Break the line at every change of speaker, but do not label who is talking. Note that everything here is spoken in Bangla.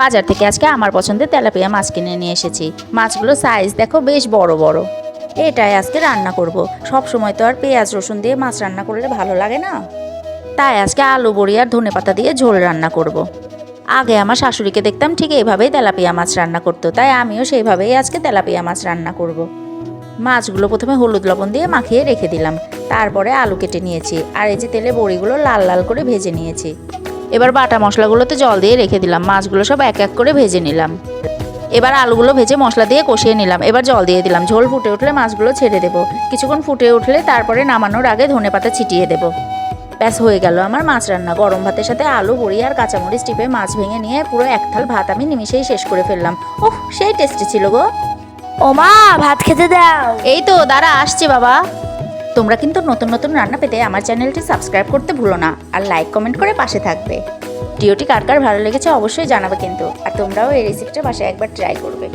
বাজার থেকে আজকে আমার পছন্দের তেলাপিয়া মাছ কিনে নিয়ে এসেছি। মাছগুলো সাইজ দেখো বেশ বড় বড়। এটাই আজকে রান্না করব। সব সময় তো আর পেঁয়াজ রসুন দিয়ে মাছ রান্না করলে ভালো লাগে না, তাই আজকে আলু বড়ি আর ধনেপাতা দিয়ে ঝোল রান্না করব। আগে আমার শাশুড়িকে দেখতাম ঠিক এইভাবেই তেলাপিয়া মাছ রান্না করতো, তাই আমিও সেইভাবেই আজকে তেলাপিয়া মাছ রান্না করব। মাছগুলো প্রথমে হলুদ লবণ দিয়ে মাখিয়ে রেখে দিলাম, তারপরে আলু কেটে নিয়েছি আর এই যে তেলে বড়িগুলো লাল লাল করে ভেজে নিয়েছি। এবার বাটা মশলাগুলোতে জল দিয়ে রেখে দিলাম, মাছগুলো সব এক এক করে ভেজে নিলাম। এবার আলুগুলো ভেজে মশলা দিয়ে কষিয়ে নিলাম, এবার জল দিয়ে দিলাম। ঝোল ফুটে উঠলে মাছগুলো ছেড়ে দেবো, কিছুক্ষণ ফুটে উঠলে তারপরে নামানোর আগে ধনেপাতা ছিটিয়ে দেবো। ব্যাস হয়ে গেল আমার মাছ রান্না। গরম ভাতের সাথে আলু বড়ি আর কাঁচামরিচ টিপে মাছ ভেঙে নিয়ে পুরো এক থাল ভাত আমি নিমিশেই শেষ করে ফেললাম। ওহ, সেই টেস্টি ছিল গো।
ও মা, ভাত খেতে দাও।
এই তো দাঁড়া আসছে বাবা। তোমরা কিন্তু নতুন নতুন রান্না পেতে আমার চ্যানেলটি সাবস্ক্রাইব করতে ভুলো না, আর লাইক কমেন্ট করে পাশে থাকবে। ভিডিওটি কার কার ভালো লেগেছে অবশ্যই জানাবে কিন্তু, আর তোমরাও এই রেসিপিটা বাসায় একবার ট্রাই করবে।